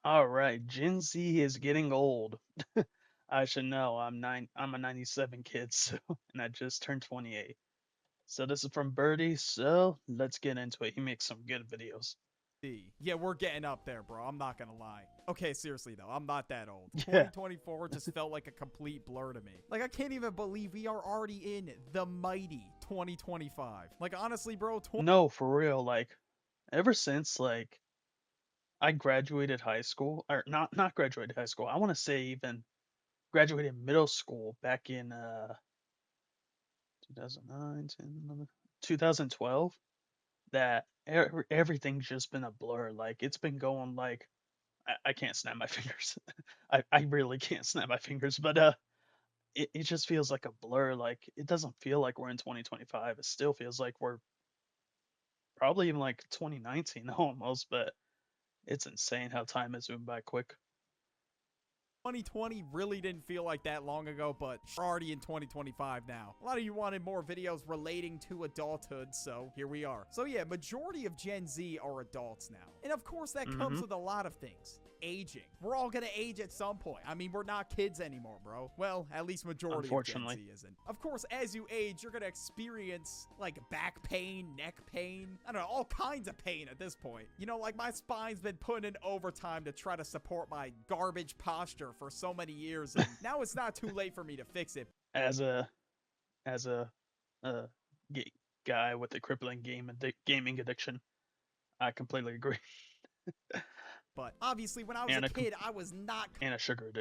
All right, Gen Z is getting old. I should know. I'm a 97 kid, so and I just turned 28. So this is from Birdie. So let's get into it. He makes some good videos. Yeah, we're getting up there, bro. I'm not gonna lie. Okay, seriously though, I'm not that old. Yeah. 2024 just felt like a complete blur to me. Like, I can't even believe we are already in the mighty 2025. Like, honestly, bro, No, for real. Like ever since like I graduated high school, or not graduated high school. I want to say even graduated middle school back in 2009, 10, 11, 2012. That everything's just been a blur. Like it's been going like I can't snap my fingers. I really can't snap my fingers, but it just feels like a blur. Like it doesn't feel like we're in 2025. It still feels like we're probably even like 2019 almost, but it's insane how time has moved by quick. 2020 really didn't feel like that long ago, but we're already in 2025 now. A lot of you wanted more videos relating to adulthood, so here we are. So yeah, majority of Gen Z are adults now. And of course that comes Hmm. with a lot of things. Aging. We're all gonna age at some point. I mean, we're not kids anymore, bro. Well, at least majority of Gen Unfortunately. Z isn't. Of course, as you age, you're gonna experience like back pain, neck pain, I don't know, all kinds of pain at this point. You know, like my spine's been putting in overtime to try to support my garbage posture for so many years, and now it's not too late for me to fix it. As a uh, ga- guy with a crippling gaming addiction, I completely agree. But obviously, when I was a And kid, I was not and a sugar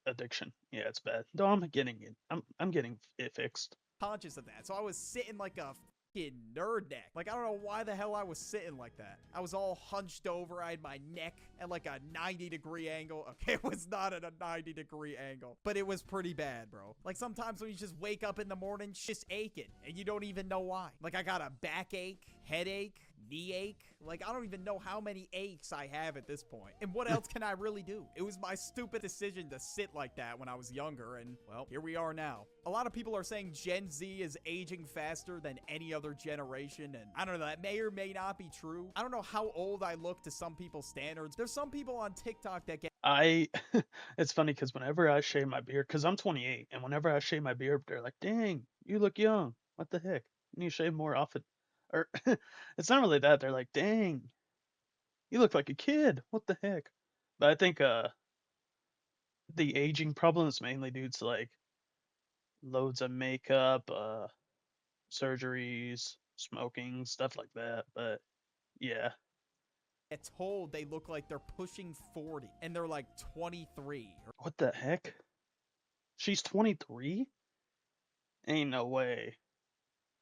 addiction. Yeah, it's bad. No, I'm getting it. I'm getting it fixed. conscious of that. So I was sitting like a fucking nerd neck. Like, I don't know why the hell I was sitting like that. I was all hunched over. I had my neck at like a 90-degree angle. Okay, it was not at a 90-degree angle, but it was pretty bad, bro. Like, sometimes when you just wake up in the morning, it's just aching, and you don't even know why. Like, I got a backache, headache, knee ache. Like, I don't even know how many aches I have at this point. And what else can I really do? It was my stupid decision to sit like that when I was younger, and, well, here we are now. A lot of people are saying Gen Z is aging faster than any other generation, and I don't know, that may or may not be true. I don't know how old I look to some people's standards. There's some people on TikTok that get I it's funny because whenever I shave my beard, because I'm 28, and whenever I shave my beard, they're like, "Dang, you look young. What the heck? You need to shave more often." Or it's not really that. They're like, "Dang, you look like a kid. What the heck?" But I think the aging problem is mainly due to like loads of makeup, surgeries, smoking, stuff like that. But yeah, told they look like they're pushing 40 and they're like 23. what the heck? She's 23? Ain't no way.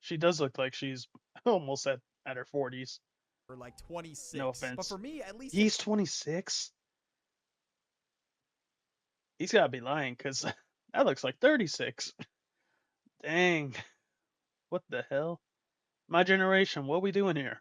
She does look like she's almost at her 40s. Or like No 26. But offense. for me, at least He's 26? He's got to be lying because that looks like 36. Dang. What the hell? My generation, what we doing here?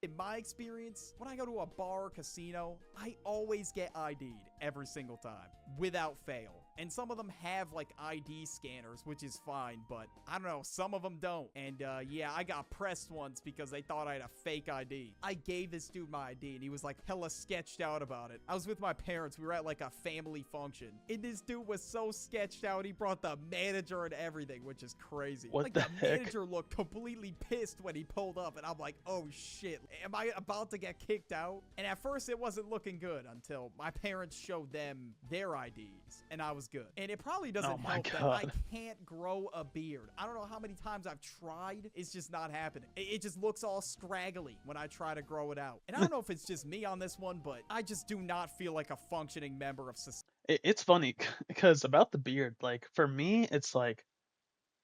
in my experience, when I go to a bar or casino, I always get ID'd every single time, without fail. And some of them have like ID scanners, which is fine, but I don't know, some of them don't. And yeah, I got pressed once because they thought I had a fake ID. I gave this dude my ID and he was like hella sketched out about it. I was with my parents, we were at like a family function. And this dude was so sketched out, he brought the manager and everything, which is crazy. What Like the the heck? manager looked completely pissed when he pulled up, and I'm like, oh shit, am I about to get kicked out? And at first it wasn't looking good until my parents showed them their IDs, and I was good. And it probably Oh doesn't my help that I god. can't grow a beard. I don't know how many times I've tried. It's just not happening. It just looks all scraggly when I try to grow it out. And I don't know if it's just me on this one, but I just do not feel like a functioning member of society. It's funny because about the beard, like for me, it's like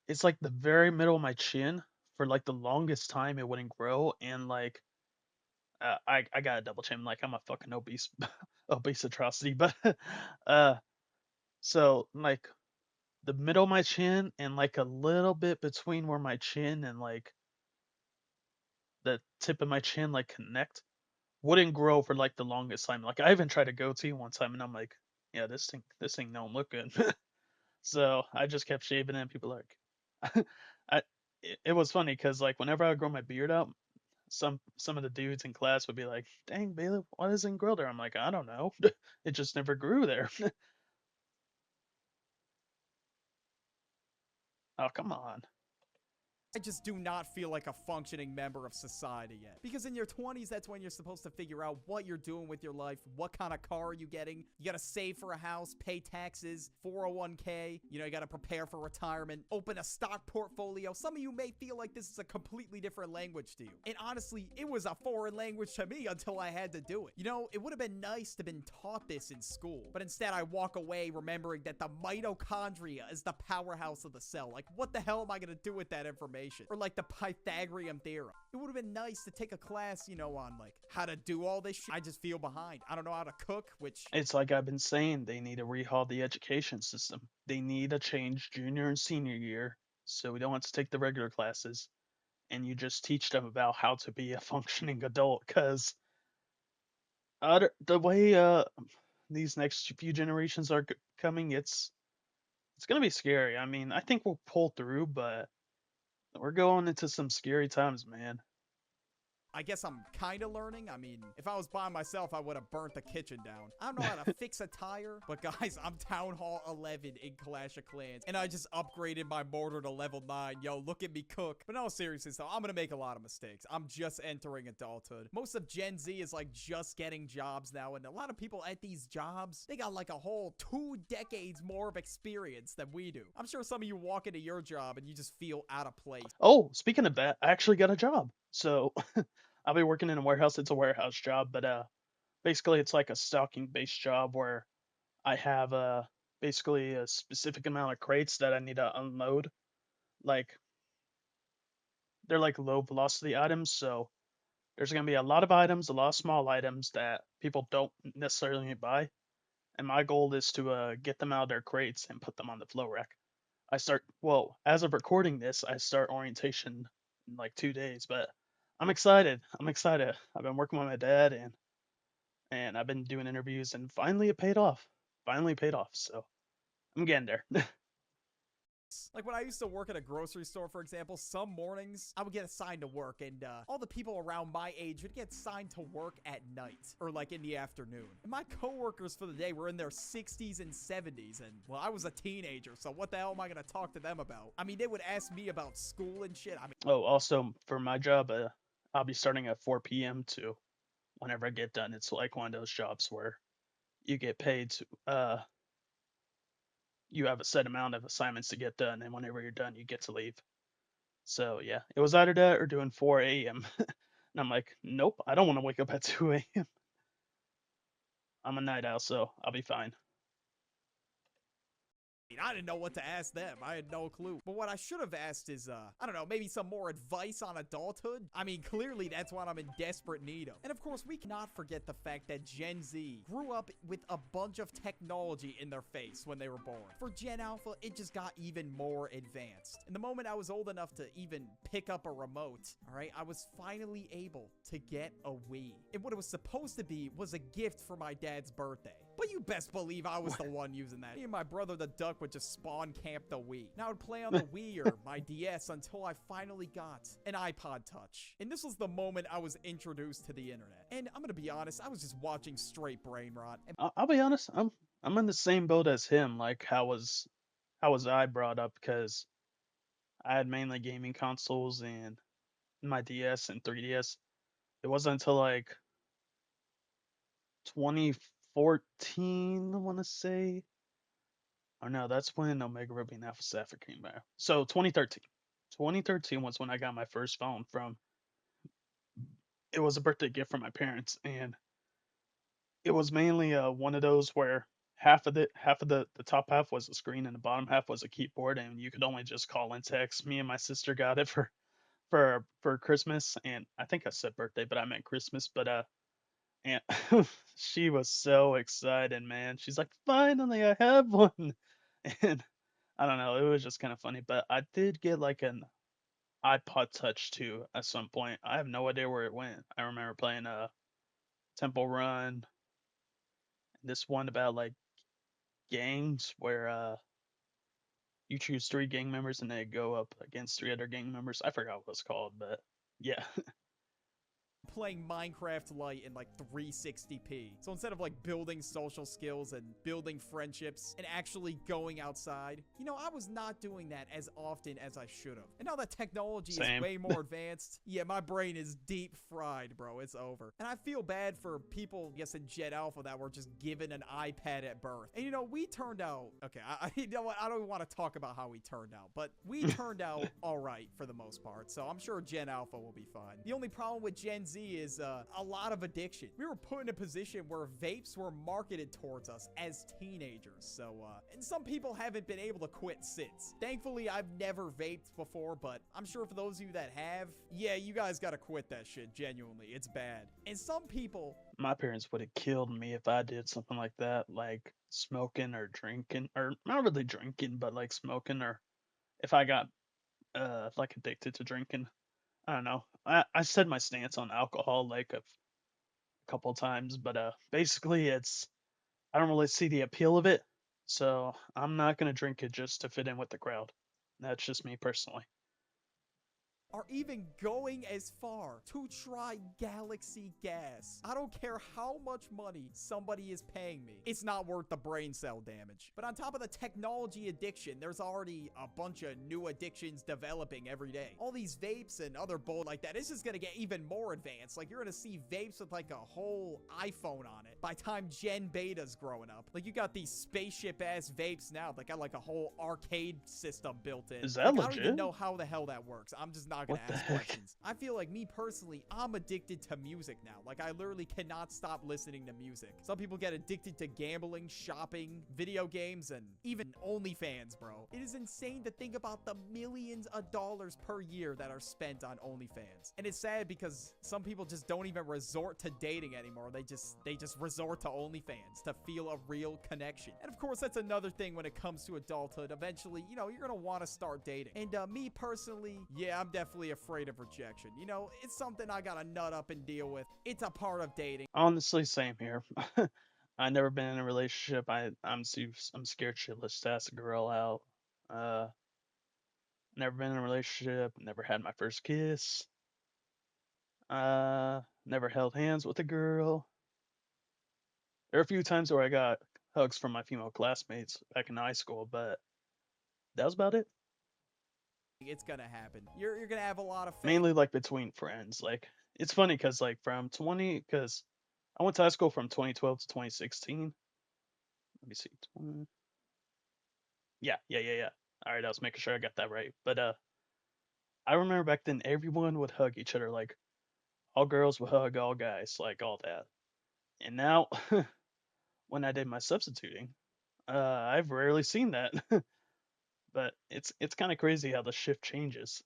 the very middle of my chin. For like the longest time, it wouldn't grow, and like I got a double chin. Like I'm a fucking obese obese atrocity, but uh, so like the middle of my chin and like a little bit between where my chin and like the tip of my chin like connect wouldn't grow for like the longest time. Like I even tried a goatee one time, and I'm like, yeah, this thing don't look good. So I just kept shaving it, and people are like, I it was funny because like whenever I would grow my beard out, some of the dudes in class would be like, "Dang, Bailey, why doesn't grow there?" I'm like, "I don't know. It just never grew there." Oh, come on. I just do not feel like a functioning member of society yet. Because in your 20s, that's when you're supposed to figure out what you're doing with your life, what kind of car are you getting. You gotta save for a house, pay taxes, 401k, you gotta prepare for retirement, open a stock portfolio. Some of you may feel like this is a completely different language to you. And honestly, it was a foreign language to me until I had to do it. It would have been nice to have been taught this in school, but instead I walk away remembering that the mitochondria is the powerhouse of the cell. Like, what the hell am I gonna do with that information? Or like the Pythagorean theorem. It would have been nice to take a class, on like how to do all this shit. I just feel behind. I don't know how to cook, which It's like I've been saying, they need to rehaul the education system. They need to change junior and senior year so we don't have to take the regular classes and you just teach them about how to be a functioning adult because the way these next few generations are coming, it's gonna be scary. I mean, I think we'll pull through, but we're going into some scary times, man. I guess I'm kind of learning. I mean, if I was by myself, I would have burnt the kitchen down. I don't know how to fix a tire, but guys, I'm Town Hall 11 in Clash of Clans, and I just upgraded my mortar to level 9. Yo, look at me cook. But no, seriously, so I'm gonna make a lot of mistakes. I'm just entering adulthood. Most of Gen Z is like just getting jobs now, and a lot of people at these jobs, they got like a whole 2 decades more of experience than we do. I'm sure some of you walk into your job and you just feel out of place. Oh, speaking of that, I actually got a job. So I'll be working in a warehouse. It's a warehouse job, but basically it's like a stocking based job where I have basically a specific amount of crates that I need to unload. Like they're like low velocity items, so there's gonna be a lot of items, a lot of small items that people don't necessarily buy. And my goal is to get them out of their crates and put them on the flow rack. As of recording this, I start orientation in like 2 days, but I'm excited. I'm excited. I've been working with my dad and I've been doing interviews and finally it paid off. Finally paid off. So I'm getting there. Like when I used to work at a grocery store, for example, some mornings I would get assigned to work, and all the people around my age would get assigned to work at night or like in the afternoon. And my coworkers for the day were in their 60s and 70s, and well, I was a teenager, so what the hell am I gonna talk to them about? I mean, they would ask me about school and shit. I mean, Oh, also for my job, I'll be starting at 4 p.m. to whenever I get done. It's like one of those jobs where you get paid to, you have a set amount of assignments to get done, and whenever you're done, you get to leave. So yeah, it was either that or doing 4 a.m. And I'm like, nope, I don't want to wake up at 2 a.m. I'm a night owl, so I'll be fine. I didn't know what to ask them. I had no clue. But what I should have asked is, I don't know, maybe some more advice on adulthood? I mean, clearly that's what I'm in desperate need of. And of course, we cannot forget the fact that Gen Z grew up with a bunch of technology in their face when they were born. For Gen Alpha, it just got even more advanced. And the moment I was old enough to even pick up a remote, all right, I was finally able to get a Wii. And what it was supposed to be was a gift for my dad's birthday. But you best believe I was the one using that. Me and my brother the Duck would just spawn camp the Wii. And I would play on the Wii or my DS until I finally got an iPod Touch. And this was the moment I was introduced to the internet. And I'm gonna be honest, I was just watching straight brain rot. And I'll be honest, I'm in the same boat as him. Like how was I brought up? Because I had mainly gaming consoles and my DS and 3DS. It wasn't until like 2014, I want to say. Or no, that's when Omega Ruby and Alpha Sapphire came out. So 2013. 2013 was when I got my first phone from. It was a birthday gift from my parents, and it was mainly one of those where half of the top half was a screen and the bottom half was a keyboard, and you could only just call and text. Me and my sister got it for Christmas, and I think I said birthday, but I meant Christmas. But and she was so excited, man. She's like, finally, I have one, and I don't know, it was just kind of funny. But I did get like an iPod Touch too at some point. I have no idea where it went. I remember playing Temple Run, this one about like gangs where you choose 3 gang members and they go up against 3 other gang members. I forgot what it's called, but yeah. playing Minecraft Lite in like 360p. So instead of like building social skills and building friendships and actually going outside, I was not doing that as often as I should have. And now that technology is Same. way more advanced, yeah, my brain is deep fried, bro. It's over. And I feel bad for people, I guess, in Gen Alpha that were just given an iPad at birth. And we turned out, okay, you know what? I don't want to talk about how we turned out, but we turned out all right for the most part. So I'm sure Gen Alpha will be fine. The only problem with Gen Z is a lot of addiction. We were put in a position where vapes were marketed towards us as teenagers. So, and some people haven't been able to quit since. Thankfully, I've never vaped before, but I'm sure for those of you that have, yeah, you guys gotta quit that shit, genuinely. It's bad. And some people, My parents would have killed me if I did something like that, like smoking or drinking, or not really drinking, but like smoking, or if I got like addicted to drinking. I don't know. I said my stance on alcohol like a couple times, but basically it's I don't really see the appeal of it, so I'm not gonna drink it just to fit in with the crowd. That's just me personally. are even going as far to try galaxy gas. I don't care how much money somebody is paying me. It's not worth the brain cell damage. But on top of the technology addiction, there's already a bunch of new addictions developing every day. All these vapes and other bull like that, it's just gonna get even more advanced. Like, you're gonna see vapes with like a whole iPhone on it by time Gen Beta's growing up. Like, you got these spaceship ass vapes now that got like a whole arcade system built in. Is that Like, I don't even legit? know how the hell that works. I'm just not gonna What the ask heck? questions. I feel like, me personally, I'm addicted to music now. Like, I literally cannot stop listening to music. Some people get addicted to gambling, shopping, video games, and even OnlyFans, bro. It is insane to think about the millions of dollars per year that are spent on OnlyFans. And it's sad because some people just don't even resort to dating anymore. They just resort to OnlyFans to feel a real connection. And of course, that's another thing when it comes to adulthood. Eventually, you're gonna want to start dating. And me personally, yeah, I'm definitely afraid of rejection. It's something I gotta nut up and deal with. It's a part of dating. Honestly, same here. I never been in a relationship. I'm scared shitless to ask a girl out. Uh, Never been in a relationship. Never had my first kiss. Never held hands with a girl. There are a few times where I got hugs from my female classmates back in high school, but that was about it. It's gonna happen. You're gonna have a lot of faith. Mainly like between friends. Like it's funny because like because I went to high school from 2012 to 2016. Let me see. 20, yeah. All right, I was making sure I got that right. But I remember back then everyone would hug each other. Like all girls would hug all guys, like all that. And now, when I did my substituting, I've rarely seen that. But it's kind of crazy how the shift changes.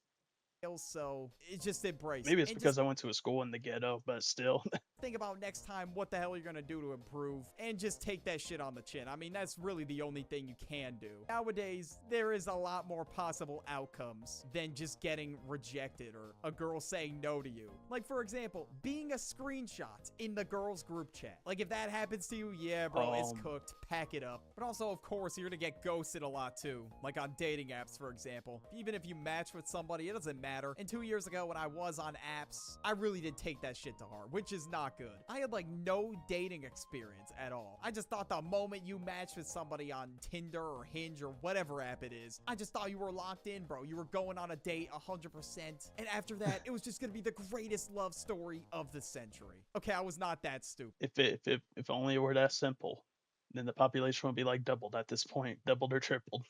So just embrace it Maybe it's and because just I went to a school in the ghetto, but still. think about next time what the hell you're gonna do to improve, and just take that shit on the chin. I mean, that's really the only thing you can do. Nowadays, there is a lot more possible outcomes than just getting rejected or a girl saying no to you. Like, for example, being a screenshot in the girls group chat. Like, if that happens to you, yeah, bro, it's cooked. Pack it up. But also, of course, you're gonna get ghosted a lot too. Like on dating apps, for example. Even if you match with somebody, it doesn't matter. And 2 years ago when I was on apps, I really did take that shit to heart, which is not good. I had like no dating experience at all. I just thought the moment you matched with somebody on Tinder or Hinge or whatever app it is, I just thought you were locked in, bro. You were going on a date 100%. And after that, it was just gonna be the greatest love story of the century. Okay, I was not that stupid. If only it were that simple, then the population would be like doubled at this point, doubled or tripled.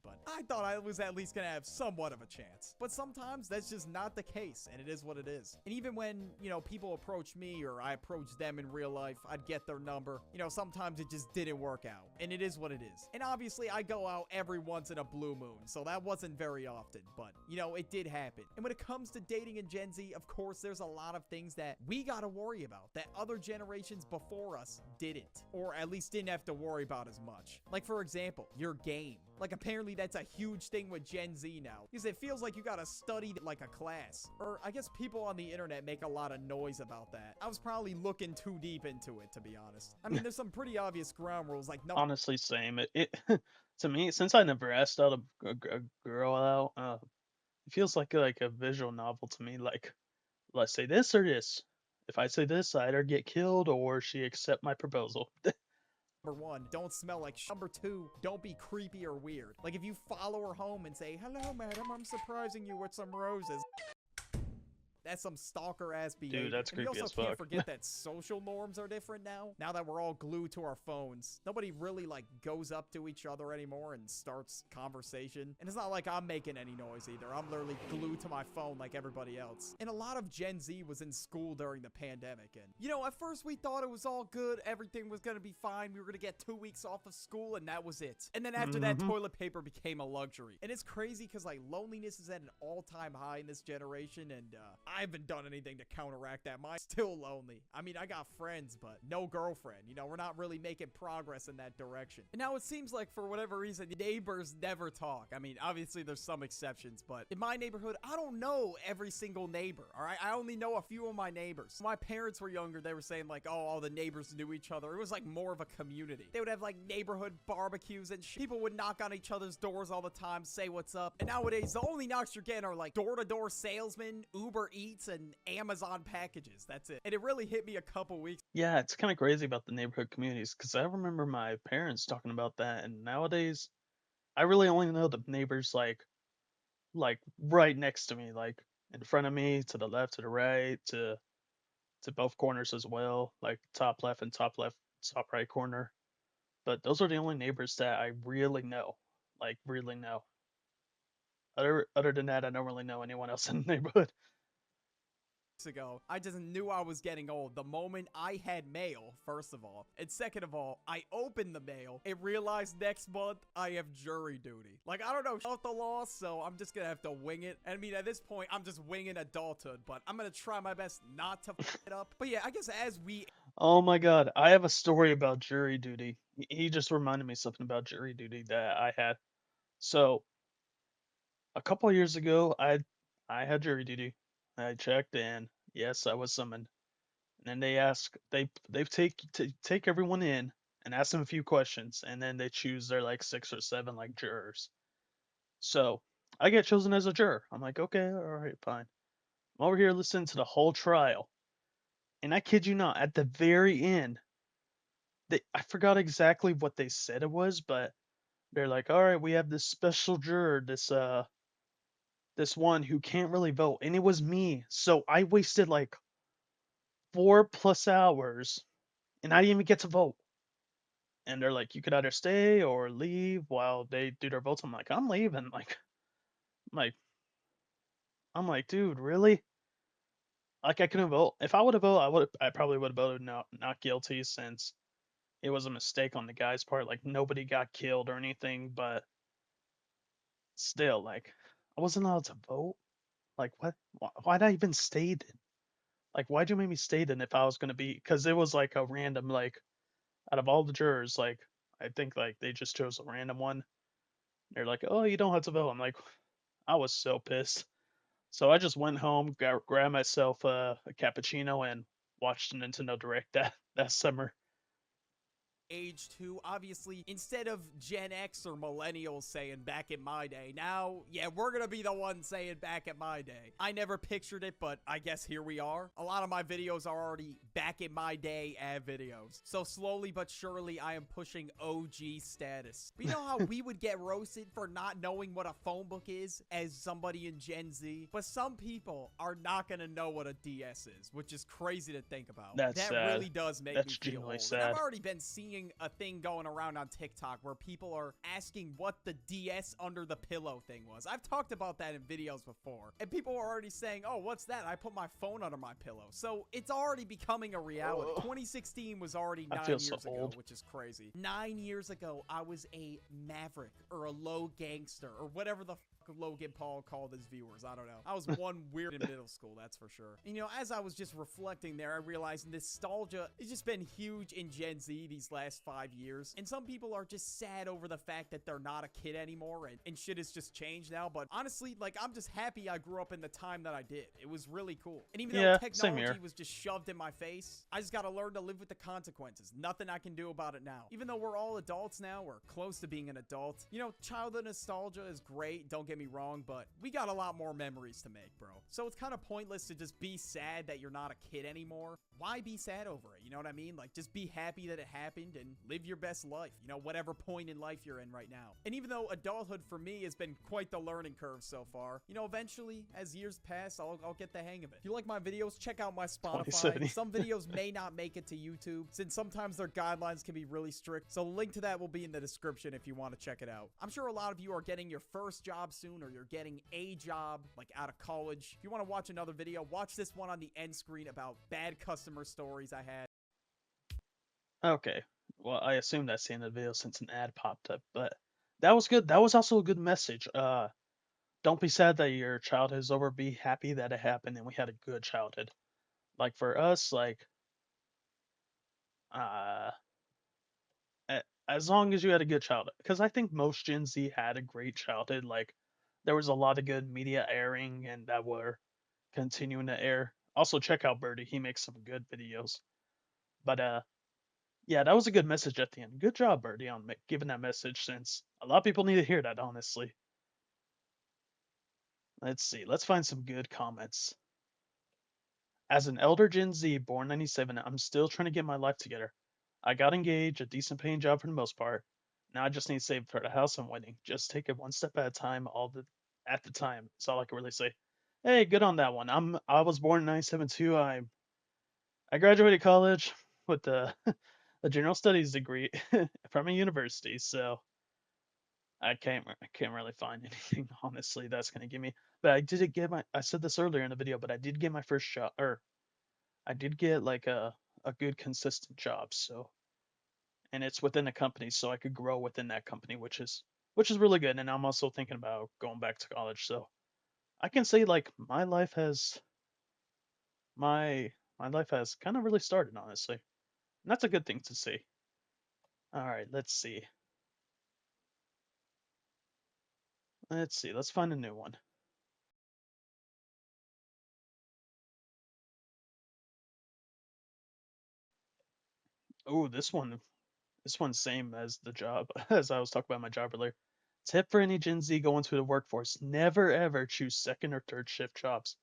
But I thought I was at least gonna have somewhat of a chance. But sometimes that's just not the case, and it is what it is. And even when, people approach me or I approach them in real life, I'd get their number. Sometimes it just didn't work out, and it is what it is. And obviously, I go out every once in a blue moon, so that wasn't very often, but, it did happen. And when it comes to dating in Gen Z, of course, there's a lot of things that we gotta worry about that other generations before us didn't, or at least didn't have to worry about as much. Like, for example, your game. Like, apparently that's a huge thing with Gen Z now, because it feels like you gotta study like a class. Or I guess people on the internet make a lot of noise about that. I was probably looking too deep into it, to be honest. I mean, there's some pretty obvious ground rules, like no. Honestly, same. It to me, since I never asked out a girl out, it feels like a visual novel to me. Like let's say this or this. If I say this, I either get killed or she accept my proposal. Number one, don't smell like number two, don't be creepy or weird. Like if you follow her home and say, hello madam, I'm surprising you with some roses, that's some stalker ass Dude, behavior. that's And we creepy also as can't fuck. forget that social norms are different now. Now that we're all glued to our phones, nobody really like goes up to each other anymore and starts conversation. And it's not like I'm making any noise either. I'm literally glued to my phone like everybody else. And a lot of Gen Z was in school during the pandemic. And you know, at first we thought it was all good. Everything was gonna be fine. We were gonna get 2 weeks off of school and that was it. And then after that, Hmm. toilet paper became a luxury. And it's crazy because like loneliness is at an all-time high in this generation. And I haven't done anything to counteract that. Mine's still lonely. I mean, I got friends, but no girlfriend. You know, we're not really making progress in that direction. And now it seems like for whatever reason, neighbors never talk. I mean, obviously there's some exceptions, but in my neighborhood, I don't know every single neighbor, all right? I only know a few of my neighbors. When my parents were younger, they were saying like, oh, all the neighbors knew each other. It was like more of a community. They would have like neighborhood barbecues and shit. People would knock on each other's doors all the time, say what's up. And nowadays, the only knocks you're getting are like door-to-door salesmen, Uber Eats, and Amazon packages. That's it. And it really hit me a couple weeks. Yeah, it's kind of crazy about the neighborhood communities because I remember my parents talking about that, and nowadays I really only know the neighbors like right next to me, like in front of me, to the left, to the right, to both corners as well, like top left and top left, top right corner. But those are the only neighbors that I really know, like really know. Other than that, I don't really know anyone else in the neighborhood. Ago, I just knew I was getting old the moment I had mail, first of all. And second of all, I opened the mail and realized next month I have jury duty. Like, I don't know about the law, so I'm just gonna have to wing it. And I mean, at this point, I'm just winging adulthood, but I'm gonna try my best not to f it up. But yeah, I guess as we Oh my god, I have a story about jury duty. He just reminded me something about jury duty that I had. So a couple of years ago, I had jury duty. I checked, and yes, I was summoned. And then they take everyone in and ask them a few questions, and then they choose their like 6 or 7 like jurors. So I get chosen as a juror. I'm like, okay, all right, fine. I'm over here listening to the whole trial, and I kid you not, at the very end, I forgot exactly what they said it was, but they're like, all right, we have this special juror, this one who can't really vote, and it was me. So I wasted like 4+ hours, and I didn't even get to vote. And they're like, you could either stay or leave while they do their votes. I'm like, I'm leaving. I'm like, I'm like, dude, really? Like, I couldn't vote. If I would have voted, I probably would have voted not guilty, since it was a mistake on the guy's part. Like, nobody got killed or anything, but still, like, I wasn't allowed to vote. Like, what? Why'd I even stay then? Like, why'd you make me stay then if I was gonna be? Because it was like a random, like, out of all the jurors, like, I think like they just chose a random one. They're like, oh, you don't have to vote. I'm like, I was so pissed. So I just went home, grabbed myself a cappuccino, and watched a Nintendo Direct that summer. age too. Obviously, instead of Gen X or millennials saying back in my day, now, yeah, we're gonna be the ones saying back in my day. I never pictured it, but I guess here we are. A lot of my videos are already back in my day ad videos. So slowly but surely, I am pushing OG status. But you know how we would get roasted for not knowing what a phone book is as somebody in Gen Z? But some people are not gonna know what a DS is, which is crazy to think about. That's That sad. really does make me That's feel genuinely old. And I've sad. already been seeing a thing going around on TikTok where people are asking what the DS under the pillow thing was. I've talked about that in videos before, and people are already saying, oh, what's that? I put my phone under my pillow. So it's already becoming a reality. Oh, 2016 was already I 9 feel so years ago, old. which is crazy. 9 years ago, I was a maverick or a low gangster or whatever the Logan Paul called his viewers. I don't know. I was one weird in middle school, that's for sure. And, you know, as I was just reflecting there, I realized nostalgia has just been huge in Gen Z these last 5 years. And some people are just sad over the fact that they're not a kid anymore and shit has just changed now. But honestly, like, I'm just happy I grew up in the time that I did. It was really cool. And even though Yeah, same technology here. was just shoved in my face, I just gotta learn to live with the consequences. Nothing I can do about it now. Even though we're all adults now, we're close to being an adult. You know, childhood nostalgia is great. Don't get get me wrong, but we got a lot more memories to make, bro. So it's kind of pointless to just be sad that you're not a kid anymore. Why be sad over it? You know what I mean? Like, just be happy that it happened and live your best life, you know, whatever point in life you're in right now. And even though adulthood for me has been quite the learning curve so far, you know, eventually, as years pass, I'll get the hang of it. If you like my videos, check out my Spotify. 2070. Some videos may not make it to YouTube, since sometimes their guidelines can be really strict, so link to that will be in the description if you want to check it out. I'm sure a lot of you are getting your first job soon, or you're getting a job, like out of college. If you want to watch another video, watch this one on the end screen about bad customer stories I had. Okay. Well, I assume that's the end of the video since an ad popped up, but that was good. That was also a good message. Don't be sad that your childhood is over. Be happy that it happened and we had a good childhood. Like for us, like uh, as long as you had a good childhood, because I think most Gen Z had a great childhood. Like there was a lot of good media airing and that were continuing to air. Also, check out Birdie. He makes some good videos. But yeah, that was a good message at the end. Good job, Birdie, on giving that message. Since a lot of people need to hear that, honestly. Let's see. Let's find some good comments. As an elder Gen Z, born 97, I'm still trying to get my life together. I got engaged, a decent paying job for the most part. Now I just need to save for the house I'm winning. Just take it one step at a time, at the time. That's all I can really say. Hey, good on that one. I was born in 97 too. I graduated college with a general studies degree from a university, so I can't really find anything honestly that's gonna give me. But I said this earlier in the video, but I did get my first job, or I did get like a good consistent job. So, and it's within a company, so I could grow within that company, which is really good. And I'm also thinking about going back to college, so I can say like my life has kind of really started honestly, and that's a good thing to see. All right, let's see, let's find a new one. Oh, this one's same as the job as I was talking about my job earlier. Tip for any Gen Z going to the workforce: never ever choose second or third shift jobs.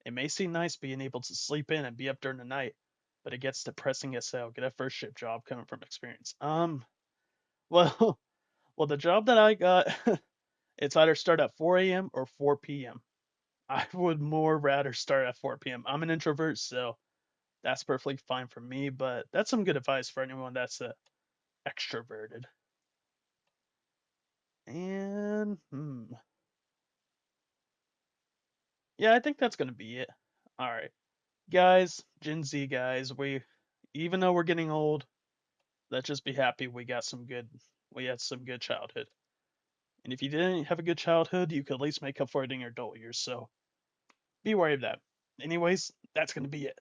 It may seem nice being able to sleep in and be up during the night, but it gets depressing as hell. Get a first shift job coming from experience. Well, well, the job that I got, it's either start at 4 a.m. or 4 p.m. I would more rather start at 4 p.m. I'm an introvert, so that's perfectly fine for me. But that's some good advice for anyone that's extroverted. And yeah, I think that's gonna be it. All right, guys, Gen Z guys, even though we're getting old, let's just be happy we had some good childhood. And if you didn't have a good childhood, you could at least make up for it in your adult years. So be wary of that. Anyways, that's gonna be it.